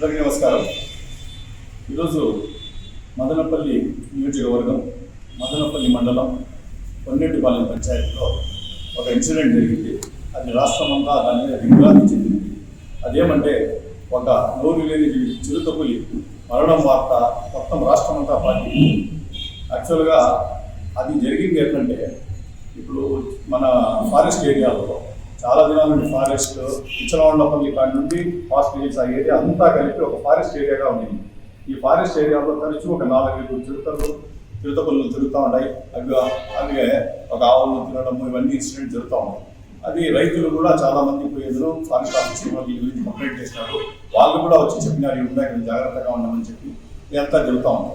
అందరికీ నమస్కారం. ఈరోజు మదనపల్లి నియోజకవర్గం మదనపల్లి మండలం పొన్నెట్టిపాలెం పంచాయతీలో ఒక ఇన్సిడెంట్ జరిగింది. అది రాష్ట్రమంతా దాని మీద దిగ్భ్రాంతి చెందింది. అదేమంటే ఒక నోరు లేని చిరుతపులి మరణం వార్త మొత్తం రాష్ట్రమంతా పాటింది. యాక్చువల్గా అది జరిగింది ఏంటంటే, ఇప్పుడు మన ఫారెస్ట్ ఏరియాలో చాలా దినాల నుండి ఫారెస్ట్ ఇచ్చలవండపల్లి కాడి నుండి ఫాస్ట్ హిల్స్ ఆ ఏరియా అంతా కలిపి ఒక ఫారెస్ట్ ఏరియాగా ఉంది. ఈ ఫారెస్ట్ ఏరియాలో తరచూ ఒక 4-5 చిరుతపులు తిరుగుతూ ఉంటాయి. అవి ఒక ఆవులను తినడము ఇవన్నీ ఇన్సిడెంట్ జరుగుతూ ఉన్నాయి. అది రైతులు కూడా చాలా మంది పోయేందులో ఫారెస్ట్ ఆఫీసర్ వాళ్ళ గురించి కంప్లైంట్ చేసినారు. వాళ్ళు కూడా వచ్చి చెప్పినారు, ఇవి ఉన్నాయి కొంచెం జాగ్రత్తగా ఉండమని చెప్పి. ఇదంతా జరుగుతూ ఉంది.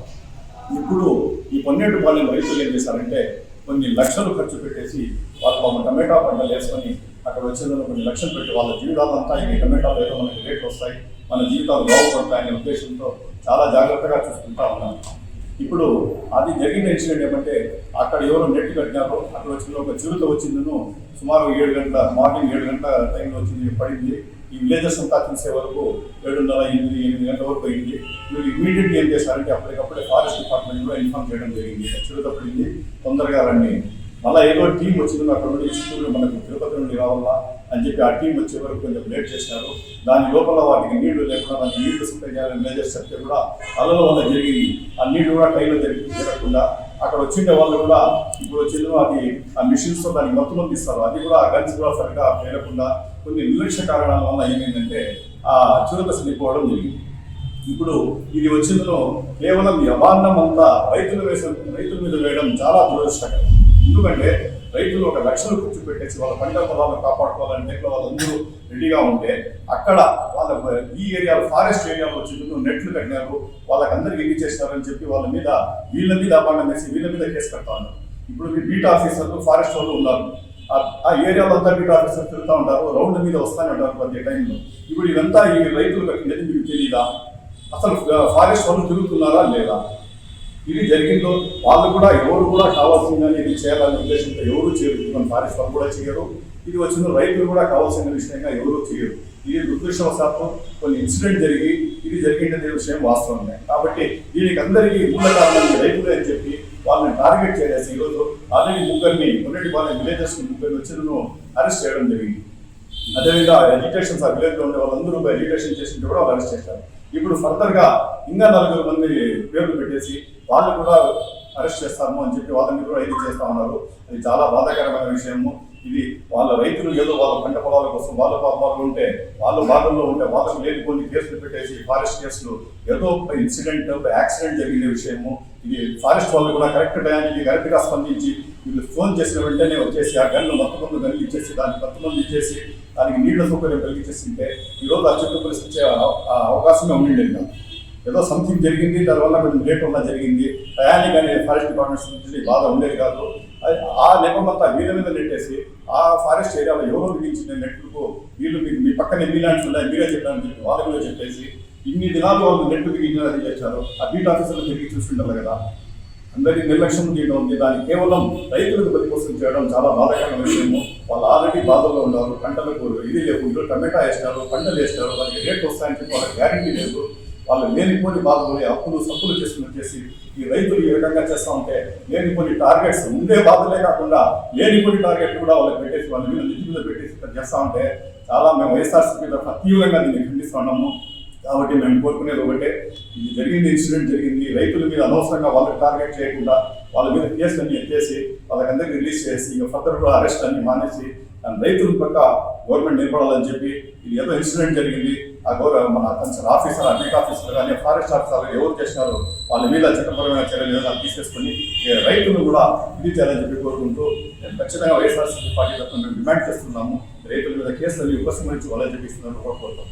ఇప్పుడు ఈ పొన్నెట్టిపాలెం రైతులు ఏం చేశారంటే, కొన్ని లక్షలు ఖర్చు పెట్టేసి వాళ్ళు టమాటా పంటలు వేసుకొని అక్కడ వచ్చేందులో కొన్ని లక్షలు పెట్టి వాళ్ళ జీవితాలంతా ఈ టమాటాలు ఏదో మనకి రేట్లు వస్తాయి, మన జీవితాలు బాగుపడతాయనే ఉద్దేశంతో చాలా జాగ్రత్తగా చూసుకుంటా ఉన్నాను. ఇప్పుడు అది జరిగిన ఇన్సిడెంట్ ఏమంటే, అక్కడ ఎవరో నెట్ కట్టినారు. అక్కడ వచ్చిన ఒక చిరుత వచ్చిందను సుమారు 7 గంటల మార్నింగ్ 7 గంటల టైంలో వచ్చింది, పడింది. ఈ విలేజెస్ అంతా చూసే వరకు 7:30-8 గంటల వరకు అయింది. వీళ్ళు ఇమీడియట్గా ఏం చేశారంటే అప్పటికప్పుడే ఫారెస్ట్ డిపార్ట్మెంట్ కూడా ఇన్ఫార్మ్ చేయడం జరిగింది. చిరుత పడింది, తొందరగా రండి. మళ్ళీ ఏదో టీం వచ్చింది అక్కడ నుండి, చిత్తూరు మనకు తిరుపతి నుండి రావాలా అని చెప్పి ఆ టీం వచ్చే వరకు కొంచెం లేట్ చేసినారు. దాని లోపల వాటికి నీళ్లు లేకుండా దానికి నీళ్లు సప్లై చేయాలని మేనేజర్స్ చెప్తే కూడా అలలో వల్ల జరిగింది. ఆ నీళ్లు కూడా టైంలో జరగకుండా అక్కడ వచ్చిండే వాళ్ళు కూడా ఇప్పుడు వచ్చిందో అది ఆ మిషన్స్తో దానికి మొత్తం తీస్తారు. అది కూడా ఆ గన్స్ కూడా సరిగ్గా పేరకుండా కొన్ని నిర్లక్ష్య కారణాల వల్ల ఏమైందంటే ఆ చిరుత చనిపోవడం జరిగింది. ఇప్పుడు ఇది వచ్చిందో కేవలం ఈ అభాండం అంతా రైతుల మీద వేయడం చాలా దురదృష్టకరం. ఎందుకంటే రైతులు ఒక లక్షలు ఖర్చు పెట్టేసి వాళ్ళ పంట పొలాలను కాపాడుకోవాలని వాళ్ళందరూ రెడీగా ఉంటే, అక్కడ వాళ్ళ ఈ ఏరియాలో ఫారెస్ట్ ఏరియాలో వచ్చి నెట్లు కట్టినారు, వాళ్ళకందరికీ ఎన్ని చేసినారని చెప్పి వీళ్ళ మీద అభాండం వేసి వీళ్ళ మీద కేసు పెడతా ఉన్నారు. ఇప్పుడు బీట్ ఆఫీసర్లు ఫారెస్ట్ వాళ్ళు ఉన్నారు, ఆ ఏరియాలో అంతా బీట్ ఆఫీసర్ తిరుగుతూ ఉంటారు, రౌండ్ మీద వస్తూనే ఉంటారు ప్రతి టైంలో. ఇప్పుడు ఇదంతా ఈ రైతులు కట్టినది మీకు తెలియదా? అసలు ఫారెస్ట్ వాళ్ళు తిరుగుతున్నారా లేదా? ఇది జరిగిందో వాళ్ళు కూడా ఎవరు కూడా కావాల్సిందని ఇది చేయాలనే ఉద్దేశంతో ఎవరు చేయరు. ఫారెస్ట్ వాళ్ళు కూడా చేయరు. ఇది వచ్చిన రైతులు కూడా కావాల్సిన విషయంగా ఎవరు చేయరు. ఇది దురదృష్టవశాత్తు కొన్ని ఇన్సిడెంట్ జరిగి ఇది జరిగిందనే విషయం వాస్తవమే. కాబట్టి దీనికి అందరికీ మూల కారణం రైతులే అని చెప్పి వాళ్ళని టార్గెట్ చేసేసి ఈరోజు ఆల్రెడీ పొన్నెట్టిపాలెం విలేజెస్ 30 వచ్చిన అరెస్ట్ చేయడం జరిగింది. అదేవిధంగా ఎడ్యుకేషన్స్ ఆ విలేజ్లో ఉండే వాళ్ళందరూ ఎడ్యుకేషన్ చేసింటే కూడా వాళ్ళు అరెస్ట్ చేశారు. ఇప్పుడు ఫర్దర్గా ఇంకా 4 మంది పేర్లు పెట్టేసి వాళ్ళు కూడా అరెస్ట్ చేస్తాము అని చెప్పి వాళ్ళని కూడా ఇది చేస్తా ఉన్నారు. అది చాలా బాధాకరమైన విషయము. ఇది వాళ్ళ రైతులు ఏదో వాళ్ళ పంట పొలాల కోసం వాళ్ళు ఉంటే వాళ్ళ బాధల్లో ఉంటే వాళ్ళకు లేనిపోని కేసులు పెట్టేసి ఫారెస్ట్ కేసులు ఏదో ఇన్సిడెంట్ యాక్సిడెంట్ జరిగిన విషయము. ఇది ఫారెస్ట్ వాళ్ళు కూడా కరెక్ట్ టైంకి కరెక్ట్గా స్పందించి వీళ్ళు ఫోన్ చేసిన వెంటనే వచ్చేసి ఆ గన్ను మొత్తం కలిగించేసి దానికి 10 మంది ఇచ్చేసి దానికి నీళ్ల సౌకర్యం కలిగించేసింటే ఈరోజు ఆ చెట్టు పరిస్థితి అవకాశమే ఉండిండేది కాదు. ఏదో సంథింగ్ జరిగింది, దానివల్ల కొంచెం లేట్ వల్ల జరిగింది, టయానికి అనే ఫారెస్ట్ డిపార్ట్మెంట్స్ నుంచి బాధ ఉండేది కాదు. ఆ నెపమంతా వీళ్ళ మీద నెట్టేసి ఆ ఫారెస్ట్ ఏరియాలో ఎవరో విధించిన నెట్లకు వీళ్ళు మీ పక్కనే మీలాంటి ఉన్నాయి మీరే చెప్పారని చెప్పి వాళ్ళ కూడా చెప్పేసి ఇన్ని దినాలు వాళ్ళు నెట్టు దిగిందని చేశారు. ఆ బీట్ ఆఫీసర్లు తిరిగి చూస్తుంటారు కదా, అందరికీ నిర్లక్ష్యం చేయడం ఉంది. దాన్ని కేవలం రైతులకు బలి కోసం చేయడం చాలా బాధాకరమైన విషయము. వాళ్ళు ఆల్రెడీ బాధల్లో ఉన్నారు. పంటలకు ఇది లేవు, ఈరోజు టమాటా వేసినారు, పంటలు వేసినారు, వాళ్ళకి రేట్ వస్తాయని చెప్పి వాళ్ళకి గ్యారంటీ లేదు. వాళ్ళు లేనిపోని బాధలు సప్పులు చేసుకుని వచ్చేసి ఈ రైతులు ఈ విధంగా చేస్తూ ఉంటే లేనిపోని టార్గెట్స్ ఉండే బాధలే కాకుండా లేనిపోని టార్గెట్ కూడా వాళ్ళకి పెట్టేసి వాళ్ళ మీద నిధి మీద పెట్టేసి చేస్తూ ఉంటే చాలా మేము వైఎస్ఆర్సీపీ తరఫున తీవ్రంగా దీన్ని ఖండిస్తూ ఉన్నాము. కాబట్టి మేము కోరుకునేది ఒకటే, ఇది జరిగింది, ఇన్సిడెంట్ జరిగింది, రైతుల మీద అనవసరంగా వాళ్ళకి టార్గెట్ చేయకుండా వాళ్ళ మీద కేసులన్నీ ఎత్తేసి వాళ్ళకందరికీ రిలీజ్ చేసి ఫర్దర్ కూడా అరెస్ట్ అన్ని మానేసి రైతుల పక్క గవర్నమెంట్ నిలబడాలని చెప్పి, ఇది ఏదో ఇన్సిడెంట్ జరిగింది ఆ మన కన్సర్న్ ఆఫీసర్ బీట్ ఆఫీసర్ కానీ ఫారెస్ట్ ఆఫీసర్ ఎవరు చేసినారో వాళ్ళ మీద చట్టపరమైన చర్యలు తీసేసుకొని రైతులు కూడా ఇది చేయాలని చెప్పి కోరుకుంటూ ఖచ్చితంగా వైఎస్ఆర్సీపీ పార్టీ తరఫున మేము డిమాండ్ చేస్తున్నాము. రైతుల మీద కేసులని ఉపసంహరించి వాళ్ళని చెప్పిస్తున్నారు కోరుకుంటాం.